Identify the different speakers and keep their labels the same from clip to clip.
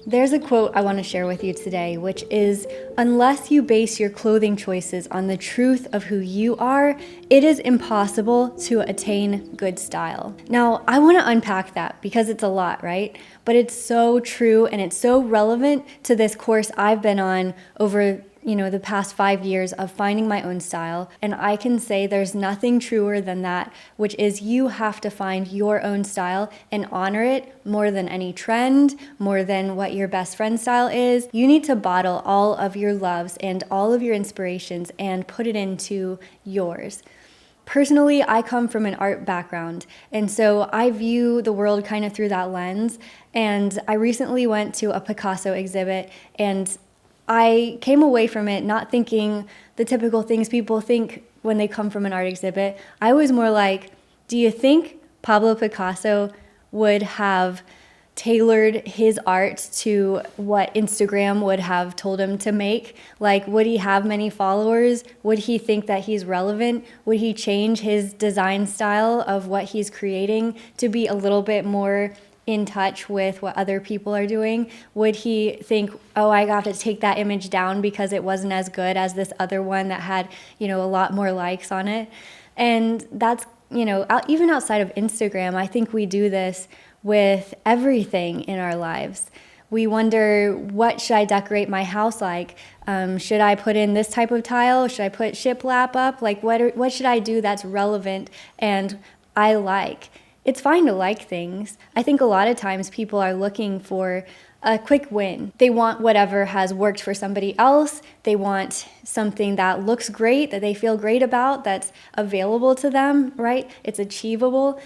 Speaker 1: There's a quote I want to share with you today, which is, unless you base your clothing choices on the truth of who you are, it is impossible to attain good style. Now, I want to unpack that because it's a lot, right? But it's so true and it's so relevant to this course I've been on over the past 5 years of finding my own style. And I can say there's nothing truer than that, which is you have to find your own style and honor it more than any trend, more than what your best friend's style is. You need to bottle all of your loves and all of your inspirations and put it into yours. Personally, I come from an art background, and so I view the world kind of through that lens. And I recently went to a Picasso exhibit, and I came away from it not thinking the typical things people think when they come from an art exhibit. I was more like, do you think Pablo Picasso would have tailored his art to what Instagram would have told him to make? Like, would he have many followers? Would he think that he's relevant? Would he change his design style of what he's creating to be a little bit more in touch with what other people are doing? Would he think, oh, I got to take that image down because it wasn't as good as this other one that had, a lot more likes on it? And that's, even outside of Instagram, I think we do this with everything in our lives. We wonder, what should I decorate my house like? Should I put in this type of tile? Should I put shiplap up? Like, what should I do that's relevant and I like? It's fine to like things. I think a lot of times people are looking for a quick win. They want whatever has worked for somebody else. They want something that looks great, that they feel great about, that's available to them, right? It's achievable.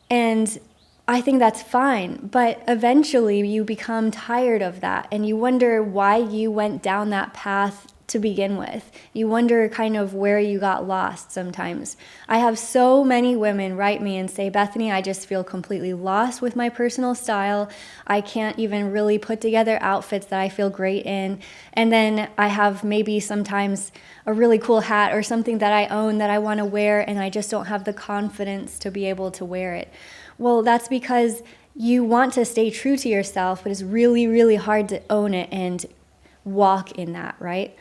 Speaker 1: And I think that's fine. But eventually you become tired of that and you wonder why you went down that path to begin with. You wonder kind of where you got lost sometimes. I have so many women write me and say, Bethany, I just feel completely lost with my personal style. I can't even really put together outfits that I feel great in. And then I have maybe sometimes a really cool hat or something that I own that I want to wear, and I just don't have the confidence to be able to wear it. Well, that's because you want to stay true to yourself, but it's really, really hard to own it and walk in that, right?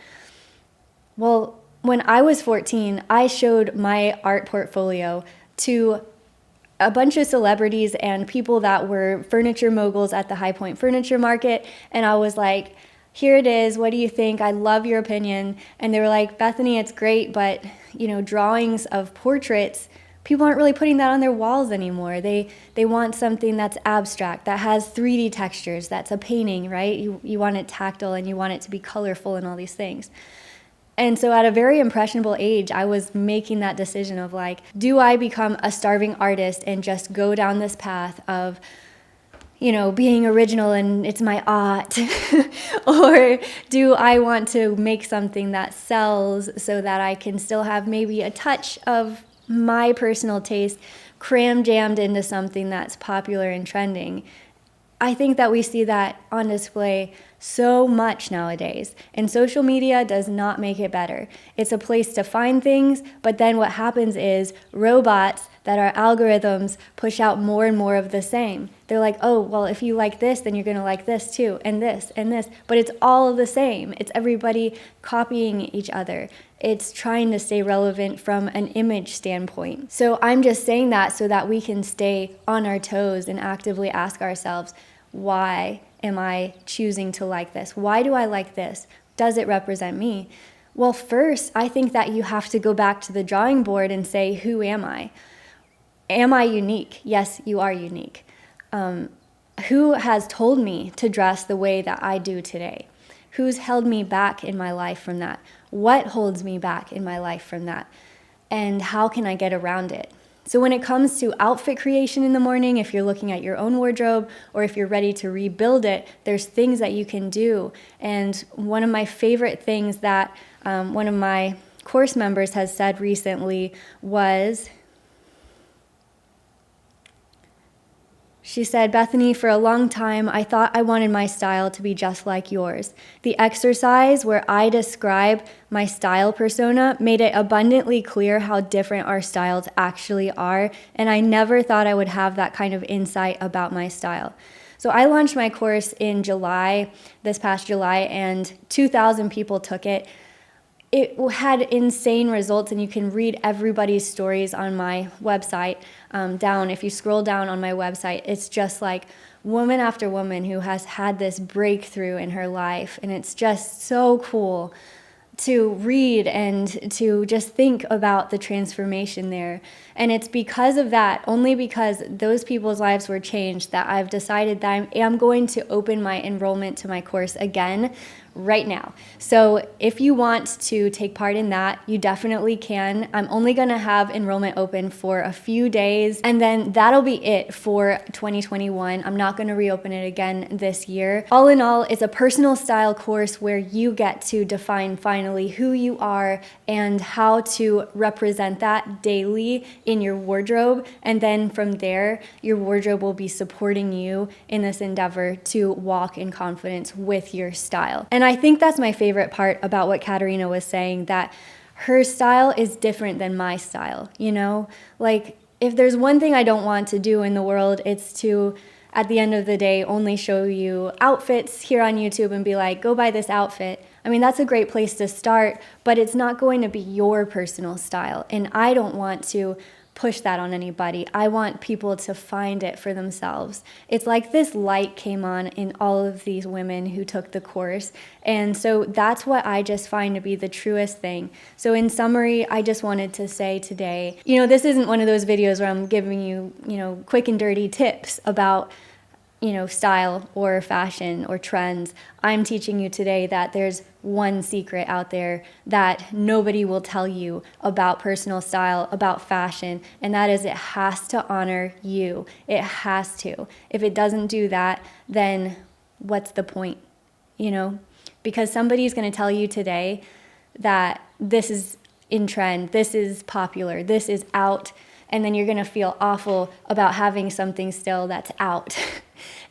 Speaker 1: Well, when I was 14, I showed my art portfolio to a bunch of celebrities and people that were furniture moguls at the High Point Furniture Market, and I was like, here it is, what do you think? I love your opinion. And they were like, Bethany, it's great, but drawings of portraits, people aren't really putting that on their walls anymore. They want something that's abstract, that has 3D textures, that's a painting, right? You want it tactile and you want it to be colorful and all these things. And so at a very impressionable age, I was making that decision of like, do I become a starving artist and just go down this path of, being original and it's my art? Or do I want to make something that sells so that I can still have maybe a touch of my personal taste cram jammed into something that's popular and trending? I think that we see that on display so much nowadays, and social media does not make it better. It's a place to find things, but then what happens is robots that are algorithms push out more and more of the same. They're like, oh, well, if you like this, then you're going to like this too, and this, but it's all the same. It's everybody copying each other. It's trying to stay relevant from an image standpoint. So I'm just saying that so that we can stay on our toes and actively ask ourselves, why am I choosing to like this? Why do I like this? Does it represent me? Well, first, I think that you have to go back to the drawing board and say, who am I? Am I unique? Yes, you are unique. Who has told me to dress the way that I do today? Who's held me back in my life from that? What holds me back in my life from that? And how can I get around it? So when it comes to outfit creation in the morning, if you're looking at your own wardrobe or if you're ready to rebuild it, there's things that you can do. And one of my favorite things that one of my course members has said recently was, she said, Bethany, for a long time, I thought I wanted my style to be just like yours. The exercise where I describe my style persona made it abundantly clear how different our styles actually are, and I never thought I would have that kind of insight about my style. So I launched my course in July, this past July, and 2,000 people took it. It had insane results, and you can read everybody's stories on my website down. If you scroll down on my website, it's just like woman after woman who has had this breakthrough in her life, and it's just so cool to read and to just think about the transformation there. And it's because of that, only because those people's lives were changed, that I've decided that I am going to open my enrollment to my course again right now. So if you want to take part in that, you definitely can. I'm only going to have enrollment open for a few days, and then that'll be it for 2021. I'm not going to reopen it again this year. All in all, it's a personal style course where you get to define finally who you are and how to represent that daily in your wardrobe. And then from there, your wardrobe will be supporting you in this endeavor to walk in confidence with your style. And I think that's my favorite part about what Katerina was saying, that her style is different than my style, you know? Like, if there's one thing I don't want to do in the world, it's to, at the end of the day, only show you outfits here on YouTube and be like, go buy this outfit. I mean, that's a great place to start, but it's not going to be your personal style. And I don't want to push that on anybody. I want people to find it for themselves. It's like this light came on in all of these women who took the course. And so that's what I just find to be the truest thing. So in summary, I just wanted to say today, this isn't one of those videos where I'm giving you, quick and dirty tips about style or fashion or trends. I'm teaching you today that there's one secret out there that nobody will tell you about personal style, about fashion, and that is it has to honor you. It has to. If it doesn't do that, then what's the point? Because somebody's going to tell you today that this is in trend, this is popular, this is out, and then you're going to feel awful about having something still that's out.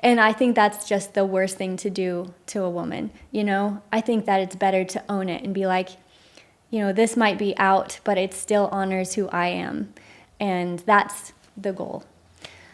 Speaker 1: And I think that's just the worst thing to do to a woman, I think that it's better to own it and be like, this might be out, but it still honors who I am. And that's the goal.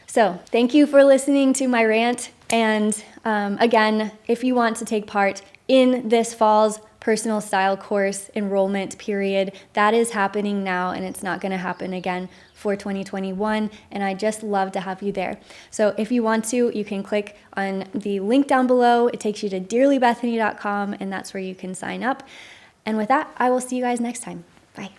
Speaker 1: So thank you for listening to my rant. And again, if you want to take part in this fall's personal style course enrollment period, that is happening now, and it's not going to happen again for 2021, and I just love to have you there. So if you want to, you can click on the link down below. It takes you to dearlybethany.com, and that's where you can sign up. And with that, I will see you guys next time. Bye.